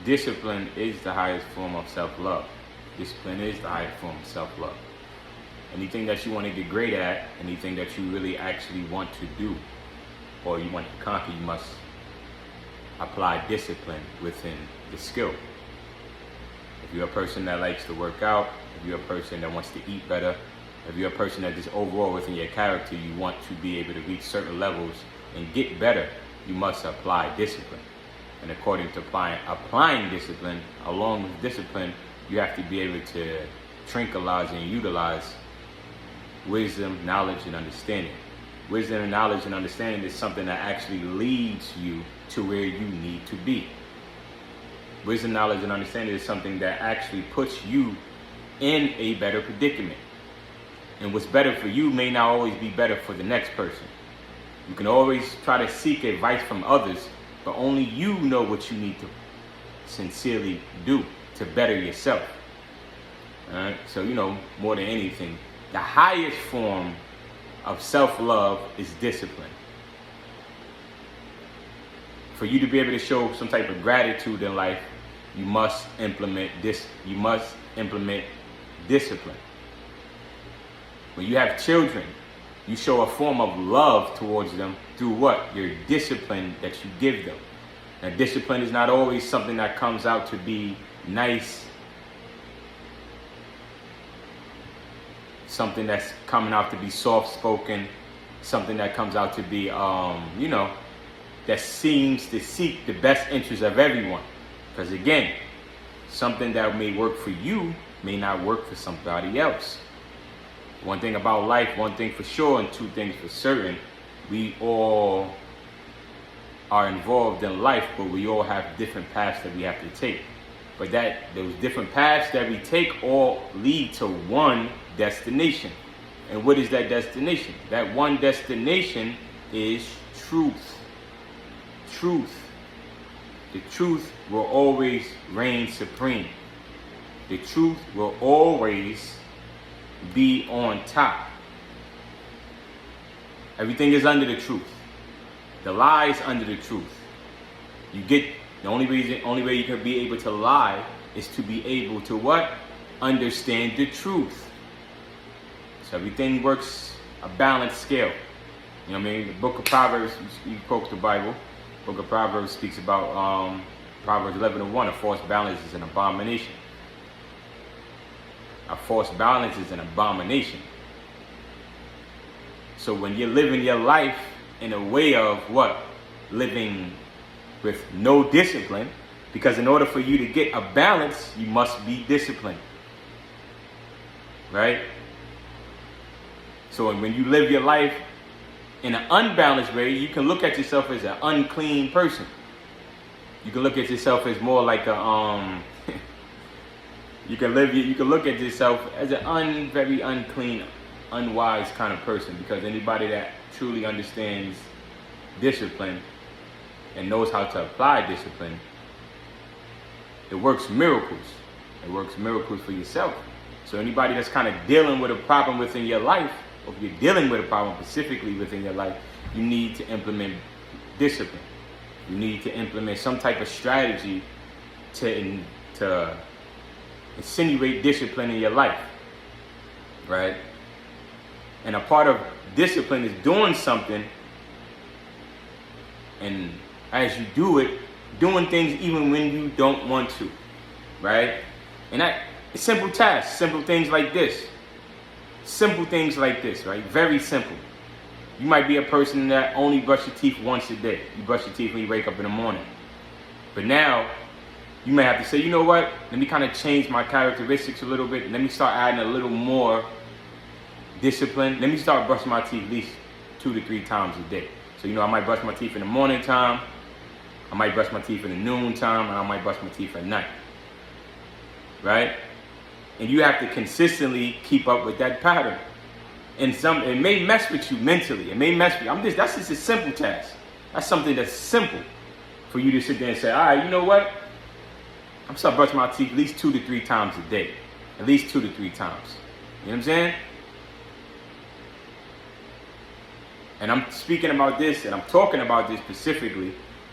discipline is the highest form of self-love. Discipline is the highest form of self-love. Anything that you want to get great at, anything that you really actually want to do, or you want to conquer, you must apply discipline within the skill. If you're a person that likes to work out, if you're a person that wants to eat better, if you're a person that just overall within your character, you want to be able to reach certain levels and get better, you must apply discipline. And according to applying discipline, along with discipline, you have to be able to tranquilize and utilize wisdom, knowledge, and understanding. Wisdom and knowledge and understanding is something that actually leads you to where you need to be. Wisdom, knowledge, and understanding is something that actually puts you in a better predicament. And what's better for you may not always be better for the next person. You can always try to seek advice from others, but only you know what you need to sincerely do to better yourself. All right? So, more than anything, the highest form of self-love is discipline. For you to be able to show some type of gratitude in life, you must implement discipline. When you have children, you show a form of love towards them through what? Your discipline that you give them. Now, discipline is not always something that comes out to be nice, something that's coming out to be soft-spoken, something that comes out to be, that seems to seek the best interest of everyone. Because again, something that may work for you may not work for somebody else. One thing about life, one thing for sure, and two things for certain, we all are involved in life, but we all have different paths that we have to take. But those different paths that we take all lead to one destination. And what is that destination? That one destination is truth. Truth. The truth will always reign supreme. The truth will always be on top. Everything is under the truth. The lie is under the truth. The only way you can be able to lie is to be able to what? Understand the truth. So everything works a balanced scale. You know what I mean? The book of Proverbs, you quote the Bible. The book of Proverbs speaks about Proverbs 11:1, a false balance is an abomination. A false balance is an abomination. So when you're living your life in a way of what? Living with no discipline, because in order for you to get a balance, you must be disciplined. Right? So when you live your life in an unbalanced way, you can look at yourself as an unclean person. You can look at yourself as more like a you can look at yourself as an very unclean, unwise kind of person, because anybody that truly understands discipline and knows how to apply discipline, it works miracles. It works miracles for yourself. So anybody that's kind of dealing with a problem within your life, or if you're dealing with a problem specifically within your life, you need to implement discipline. You need to implement some type of strategy to insinuate discipline in your life, right? And a part of discipline is doing something, and as you do it, doing things even when you don't want to, right? And it's simple tasks, simple things like this. Simple things like this, right? Very simple. You might be a person that only brush your teeth once a day. You brush your teeth when you wake up in the morning. But now, you may have to say, you know what? Let me kind of change my characteristics a little bit. Let me start adding a little more discipline. Let me start brushing my teeth at least 2 to 3 times a day. So, I might brush my teeth in the morning time. I might brush my teeth in the noon time. And I might brush my teeth at night. Right? And you have to consistently keep up with that pattern. And it may mess with you mentally. It may mess with you. That's just a simple task. That's something that's simple for you to sit there and say, all right, you know what? I'm start brushing my teeth at least 2 to 3 times a day. At least 2 to 3 times. You know what I'm saying? And I'm speaking about this, and I'm talking about this specifically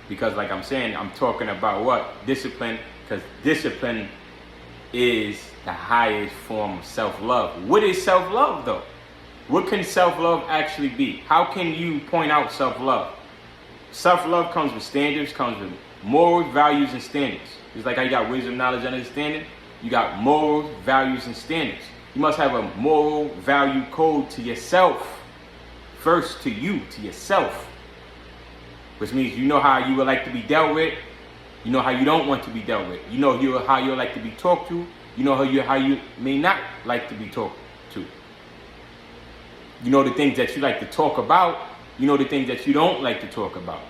Because like I'm saying, I'm talking about what? Discipline. Because discipline is the highest form of self-love. What is self-love though? What can self-love actually be? How can you point out self-love? Self-love comes with standards, comes with morals, values, and standards. It's like how you got wisdom, knowledge, and understanding. You got morals, values, and standards. You must have a moral value code to yourself. First to you, to yourself. Which means you know how you would like to be dealt with. You know how you don't want to be dealt with. You know how you like to be talked to. You know how you may not like to be talked to. You know the things that you like to talk about. You know the things that you don't like to talk about.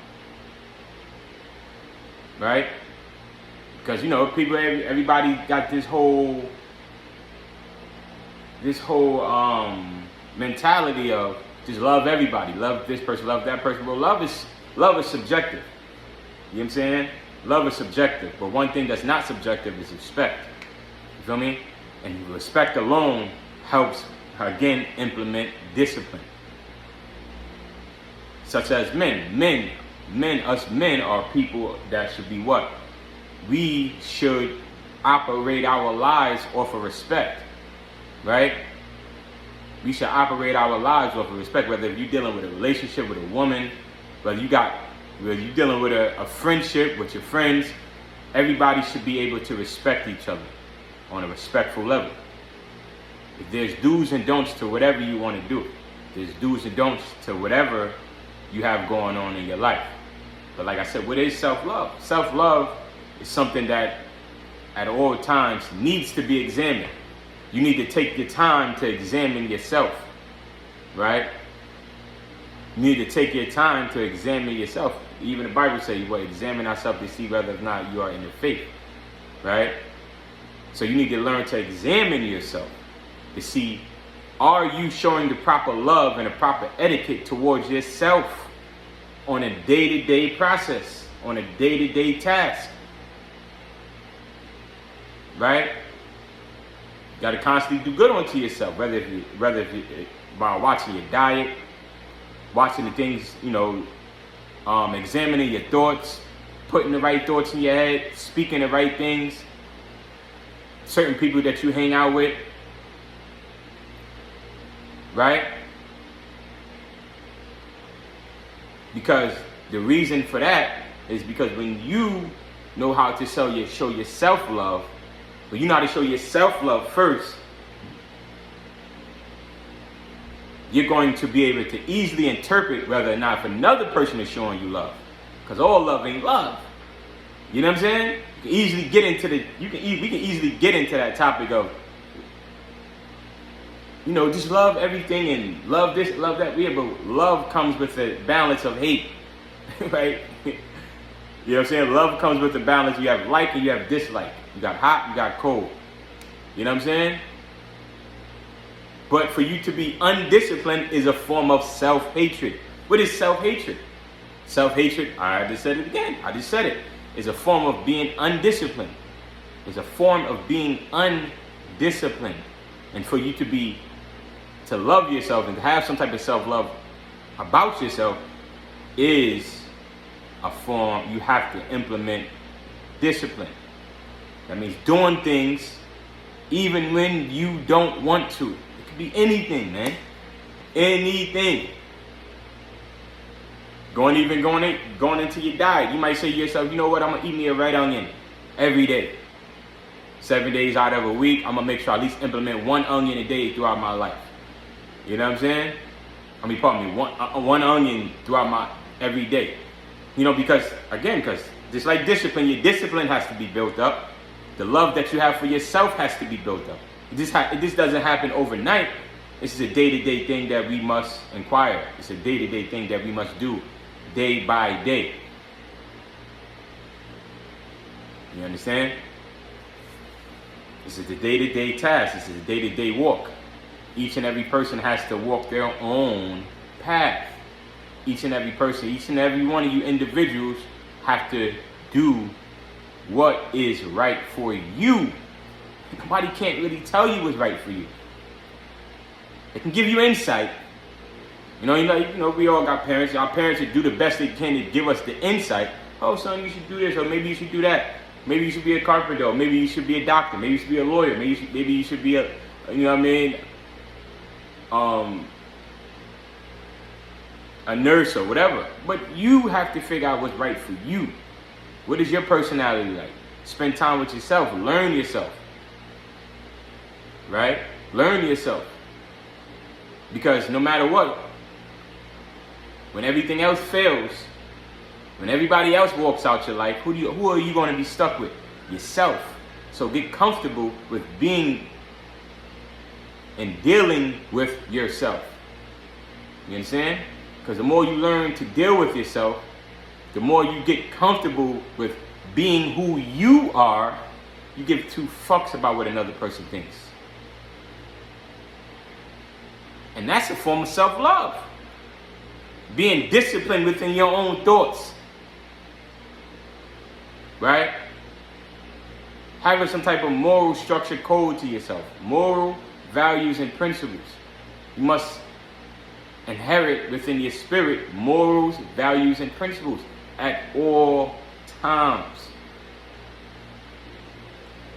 Right? Because, you know, people, everybody got this whole mentality of just love everybody. Love this person, love that person. Well, love is subjective. You know what I'm saying? Love is subjective. But one thing that's not subjective is respect. You feel me? And respect alone helps, again, implement discipline. Such as men. Us men are people that should be what? We should operate our lives off of respect. Right? We should operate our lives off of respect. Whether you're dealing with a relationship with a woman, whether you're dealing with a friendship with your friends, everybody should be able to respect each other on a respectful level. If there's do's and don'ts to whatever you want to do, there's do's and don'ts to whatever you have going on in your life. But like I said, what is self-love? Self-love is something that at all times needs to be examined. You need to take your time to examine yourself, right? You need to take your time to examine yourself. Even the Bible says, well, examine ourselves to see whether or not you are in the faith, right? So you need to learn to examine yourself to see, are you showing the proper love and the proper etiquette towards yourself on a day-to-day process, on a day-to-day task, right? You got to constantly do good onto yourself, whether if you by watching your diet, watching the things, you know, examining your thoughts, putting the right thoughts in your head, speaking the right things, certain people that you hang out with, right? Because the reason for that is because when you know how to show your self-love, when you know how to show your self-love first, you're going to be able to easily interpret whether or not if another person is showing you love. Because all love ain't love. You know what I'm saying? You can easily get into we can easily get into that topic of, you know, just love everything and love this, love that. Yeah, but love comes with a balance of hate, right? You know what I'm saying? Love comes with a balance. You have like and you have dislike. You got hot, you got cold. You know what I'm saying? But for you to be undisciplined is a form of self-hatred. What is self-hatred? Self-hatred, I just said it again. I just said it. Is a form of being undisciplined. It's a form of being undisciplined. And for you to love yourself and to have some type of self-love about yourself is a form, you have to implement discipline. That means doing things even when you don't want to. It could be anything, man. Anything. Going into your diet. You might say to yourself, you know what, I'm going to eat me a red onion every day. 7 days out of a week, I'm going to make sure I at least implement 1 onion a day throughout my life. You know what I'm saying? One onion throughout my every day. You know, because just like discipline, your discipline has to be built up. The love that you have for yourself has to be built up. This doesn't happen overnight. This is a day-to-day thing that we must inquire. It's a day-to-day thing that we must do day by day. You understand? This is the day-to-day task. This is the day-to-day walk. Each and every person has to walk their own path. Each and every person, each and every one of you individuals have to do what is right for you. Nobody can't really tell you what's right for you. They can give you insight. You know, we all got parents. Our parents will do the best they can to give us the insight, Oh, son, you should do this, or maybe you should do that. Maybe you should be a carpenter, or maybe you should be a doctor, maybe you should be a lawyer, maybe you should be a, you know what I mean, a nurse or whatever. But you have to figure out what's right for you. What is your personality like? Spend time with yourself. Learn yourself. Right? Learn yourself. Because no matter what, when everything else fails, when everybody else walks out your life, who are you going to be stuck with? Yourself. So get comfortable with being and dealing with yourself. You understand? Because the more you learn to deal with yourself, the more you get comfortable with being who you are, you give two fucks about what another person thinks. And that's a form of self-love. Being disciplined within your own thoughts. Right? Having some type of moral structure code to yourself. Moral values and principles. You must inherit within your spirit morals, values, and principles at all times.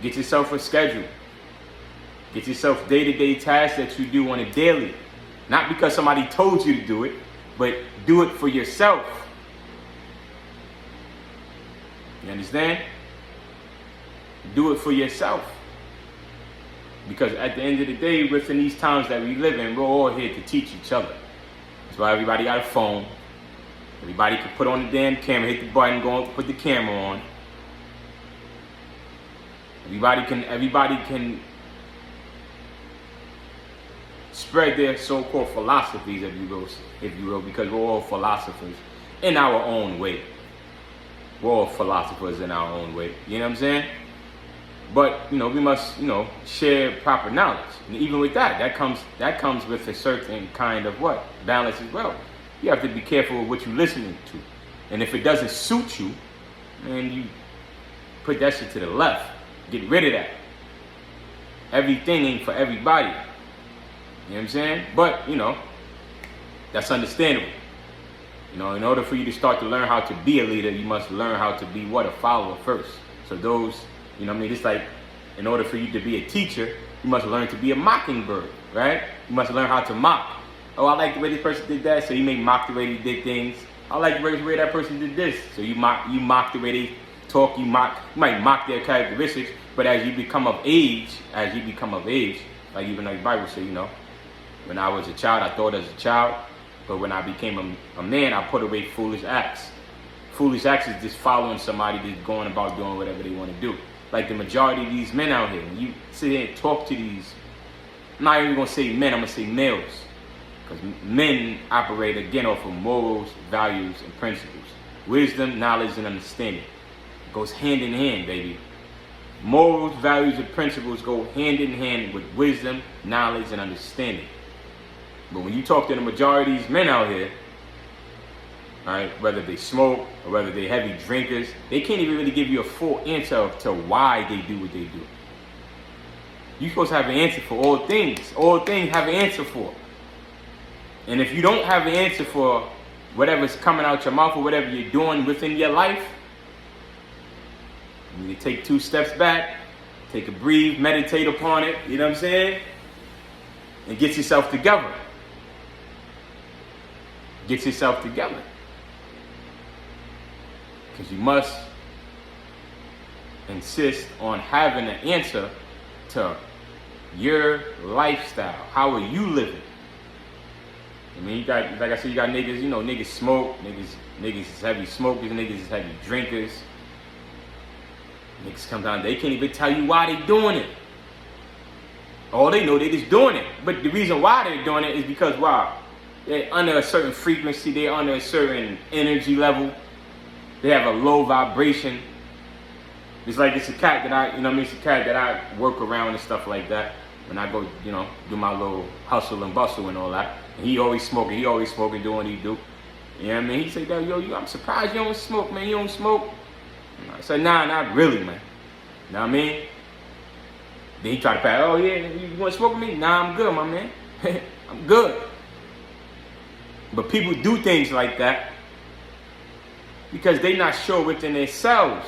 Get yourself a schedule. Get yourself day-to-day tasks that you do on a daily. Not because somebody told you to do it, but do it for yourself. You understand? Do it for yourself. Because at the end of the day, within these times that we live in, we're all here to teach each other. That's why everybody got a phone. Everybody can put on the damn camera, hit the button, go and put the camera on. Everybody can spread their so-called philosophies, if you will, because we're all philosophers in our own way. We're all philosophers in our own way. You know what I'm saying? But, we must, share proper knowledge. And even with that comes with a certain kind of what? Balance as well. You have to be careful with what you're listening to. And if it doesn't suit you, man, you put that shit to the left. Get rid of that. Everything ain't for everybody. You know what I'm saying? But, that's understandable. In order for you to start to learn how to be a leader, you must learn how to be what? A follower first. So those, it's like, in order for you to be a teacher, you must learn to be a mockingbird, right? You must learn how to mock. Oh, I like the way this person did that, so you may mock the way they did things. I like the way that person did this, so you mock the way they talk. You might mock their characteristics, but as you become of age, like even like the Bible says, when I was a child, I thought as a child, but when I became a man, I put away foolish acts. Foolish acts is just following somebody that's going about doing whatever they want to do. Like the majority of these men out here, when you sit here and talk to these, I'm not even going to say men, I'm going to say males. Because men operate, again, off of morals, values, and principles. Wisdom, knowledge, and understanding. It goes hand in hand, baby. Morals, values, and principles go hand in hand with wisdom, knowledge, and understanding. But when you talk to the majority of these men out here, right, whether they smoke or whether they're heavy drinkers, they can't even really give you a full answer to why they do what they do. You're supposed to have an answer for all things. All things have an answer for. And if you don't have an answer for whatever's coming out your mouth or whatever you're doing within your life, you need to take 2 steps back, take a breathe, meditate upon it, you know what I'm saying? And get yourself together. Get yourself together. Because you must insist on having an answer to your lifestyle. How are you living? I mean, you got, like I said, you got niggas, niggas smoke, niggas is heavy smokers, niggas is heavy drinkers. Niggas come down, they can't even tell you why they doing it. All they know, they just doing it. But the reason why they're doing it is because, wow, they're under a certain frequency, they're under a certain energy level. They have a low vibration. It's like it's a cat that I work around and stuff like that. When I go, do my little hustle and bustle and all that. And he always smoking, doing what he do. You know what I mean? He said, yo, I'm surprised you don't smoke, man. You don't smoke? And I said, nah, not really, man. You know what I mean? Then he tried to pass, oh yeah, you want to smoke with me? Nah, I'm good, my man. I'm good. But people do things like that Because they're not sure within themselves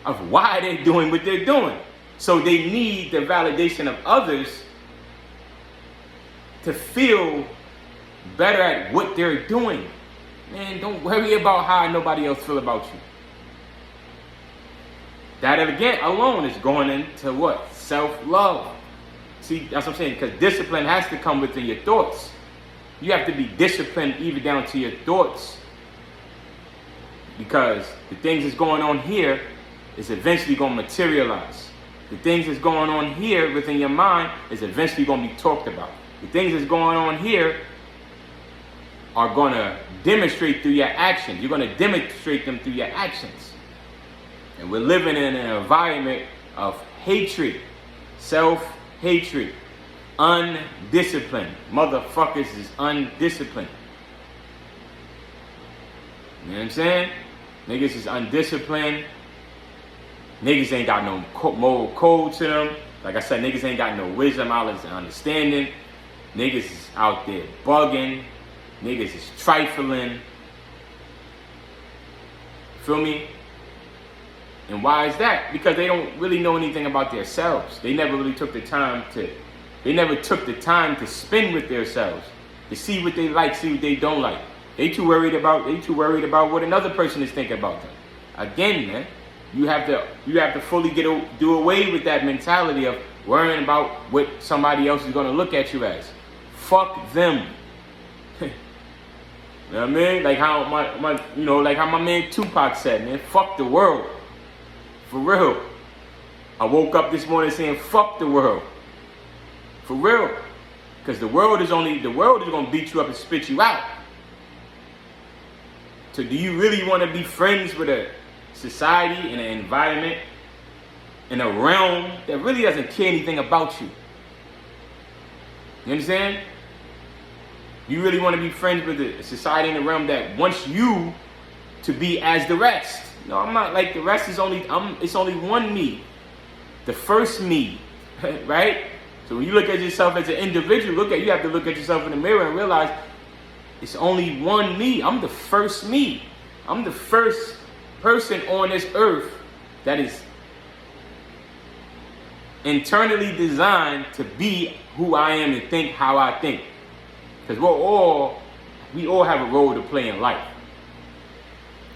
of why they're doing what they're doing. So they need the validation of others to feel better at what they're doing. Man, don't worry about how nobody else feel about you. That again alone is going into what? Self-love. See, that's what I'm saying, because discipline has to come within your thoughts. You have to be disciplined even down to your thoughts. Because the things that's going on here is eventually going to materialize. The things that's going on here within your mind is eventually going to be talked about. The things that's going on here are going to demonstrate through your actions. You're going to demonstrate them through your actions. And we're living in an environment of hatred, self-hatred, undisciplined. Motherfuckers is undisciplined. You know what I'm saying? Niggas is undisciplined. Niggas ain't got no moral code to them. Like I said, niggas ain't got no wisdom, knowledge, and understanding. Niggas is out there bugging. Niggas is trifling. Feel me? And why is that? Because they don't really know anything about themselves. They never really took the time to spend with themselves, to see what they like, see what they don't like. They too worried about what another person is thinking about them. Again, man, you have to fully do away with that mentality of worrying about what somebody else is going to look at you as. Fuck them. You know what I mean? Like how my man Tupac said, man, fuck the world. For real. I woke up this morning saying fuck the world. For real. Because the world is going to beat you up and spit you out. So do you really want to be friends with a society and an environment in a realm that really doesn't care anything about you? You understand? You really want to be friends with a society in a realm that wants you to be as the rest? No, I'm not like the rest. It's only one me. The first me. Right? So when you look at yourself as an individual, you have to look at yourself in the mirror and realize it's only one me. I'm the first me. I'm the first person on this earth that is internally designed to be who I am and think how I think. Because we all have a role to play in life.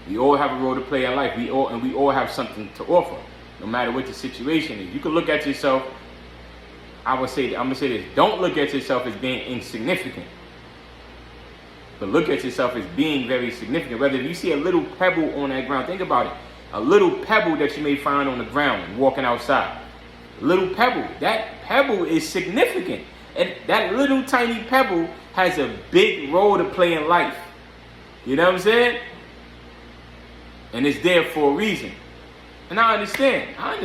We all have a role to play in life. We all have something to offer, no matter what the situation is. You can look at yourself. I'm gonna say this. Don't look at yourself as being insignificant, but look at yourself as being very significant. Whether you see a little pebble on that ground, think about it. A little pebble that you may find on the ground walking outside. A little pebble. That pebble is significant. And that little tiny pebble has a big role to play in life. You know what I'm saying? And it's there for a reason. And I understand. I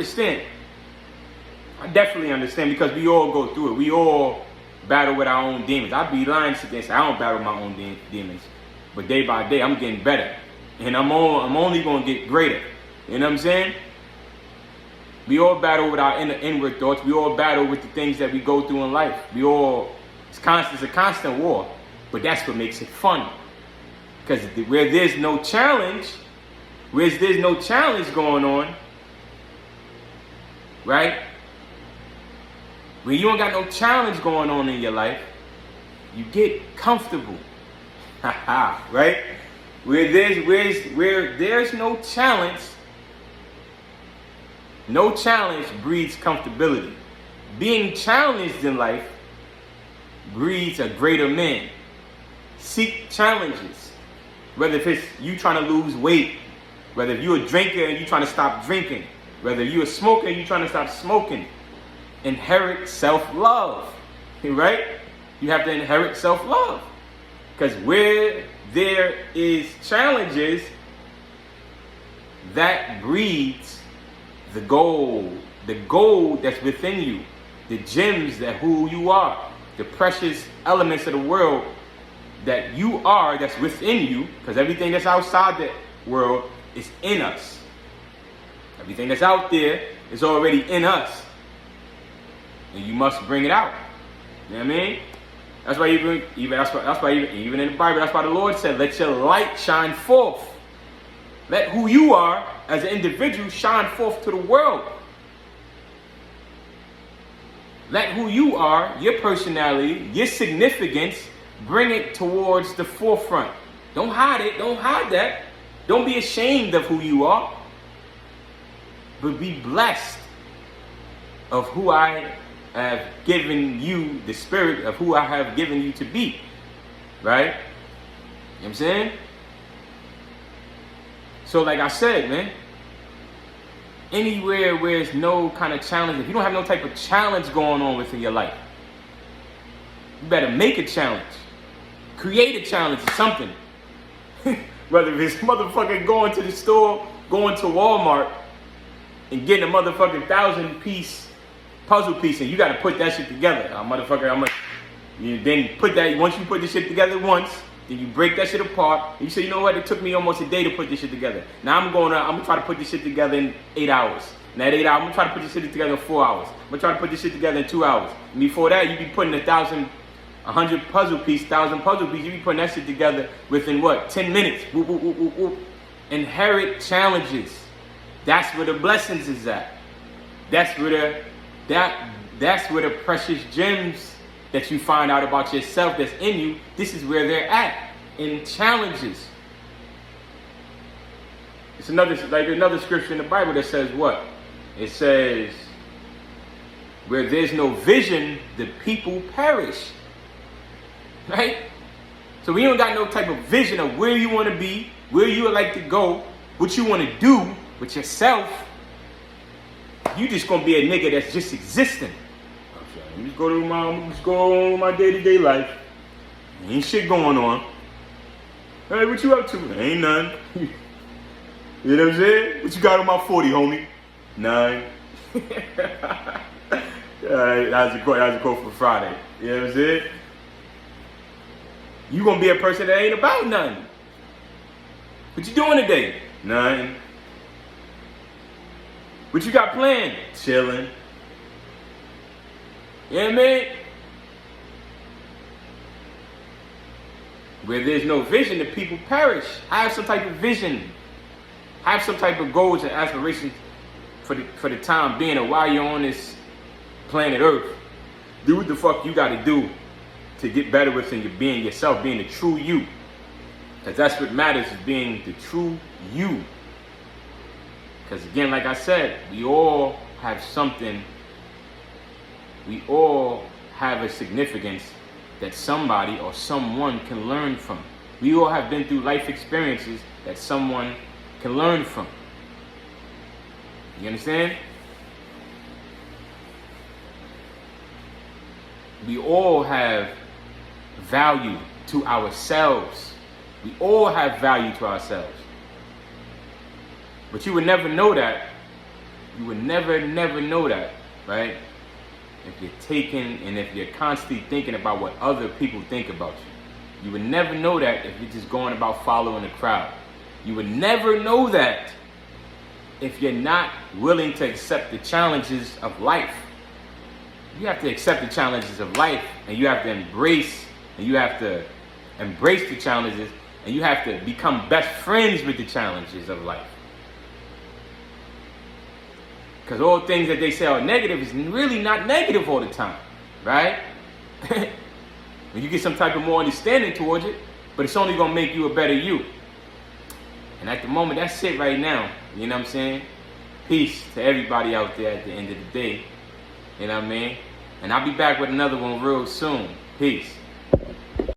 definitely understand, because we all go through it. We all battle with our own demons. I'd be lying to this. I don't battle my own demons. But day by day, I'm getting better. And I'm only going to get greater. You know what I'm saying? We all battle with our inward thoughts. We all battle with the things that we go through in life. It's a constant war. But that's what makes it fun. Because where there's no challenge going on, right? When you don't got no challenge going on in your life, you get comfortable. Right? Where there's no challenge breeds comfortability. Being challenged in life breeds a greater man. Seek challenges. Whether if it's you trying to lose weight, whether if you're a drinker and you're trying to stop drinking, whether you're a smoker and you're trying to stop smoking, inherit self-love. Right? You have to inherit self-love. Because where there is challenges, that breeds the gold that's within you, the gems that who you are, the precious elements of the world that you are, that's within you, because everything that's outside the world is in us. Everything that's out there is already in us, and you must bring it out. You know what I mean? That's why even in the Bible, that's why the Lord said, "Let your light shine forth." Let who you are as an individual shine forth to the world. Let who you are, your personality, your significance, bring it towards the forefront. Don't hide it. Don't hide that. Don't be ashamed of who you are. But be blessed of who I have given you, the spirit of who I have given you to be. Right? You know what I'm saying? So like I said, man, anywhere where there's no kind of challenge, if you don't have no type of challenge going on within your life, you better make a challenge. Create a challenge or something. Whether it's motherfucking going to the store, going to Walmart, and getting a motherfucking 1,000-piece puzzle piece, and you got to put that shit together. Then put that, once you put this shit together once, then you break that shit apart, and you say, you know what, it took me almost a day to put this shit together. Now I'm going to try to put this shit together in 8 hours. And that 8 hours, I'm going to try to put this shit together in 4 hours. I'm going to try to put this shit together in 2 hours. And before that, you be putting 100 puzzle piece, 1,000 puzzle piece, you be putting that shit together within what, 10 minutes. Whoop, whoop, whoop, whoop, whoop. Inherit challenges. That's where the blessings is at. That's where the precious gems that you find out about yourself that's in you, this is where they're at, in challenges. It's another scripture in the Bible that says what? It says, where there's no vision, the people perish. Right? So we don't got no type of vision of where you want to be, where you would like to go, what you want to do with yourself. You just gonna be a nigga that's just existing. I'm just go on my day-to-day life. Ain't shit going on. Hey, what you up to? Ain't none. You know what I'm saying? What you got on my 40, homie? None. That was a quote for Friday. You know what I'm saying? You gonna be a person that ain't about nothing. What you doing today? Nothing. What you got planned? Chilling. You know what I mean? Where there's no vision, the people perish. Have some type of vision. Have some type of goals and aspirations for the time being, or while you're on this planet Earth. Do what the fuck you gotta do to get better within your being yourself, being the true you. Because that's what matters, is being the true you. Because again, like I said, we all have something, we all have a significance that somebody or someone can learn from. We all have been through life experiences that someone can learn from. You understand? We all have value to ourselves. We all have value to ourselves. But you would never know that. You would never know that, right? If you're taking and if you're constantly thinking about what other people think about you. You would never know that if you're just going about following the crowd. You would never know that if you're not willing to accept the challenges of life. You have to accept the challenges of life, and you have to embrace the challenges, and you have to become best friends with the challenges of life. Because all things that they say are negative is really not negative all the time, right? When you get some type of more understanding towards it, but it's only going to make you a better you. And at the moment, that's it right now. You know what I'm saying? Peace to everybody out there at the end of the day. You know what I mean? And I'll be back with another one real soon. Peace.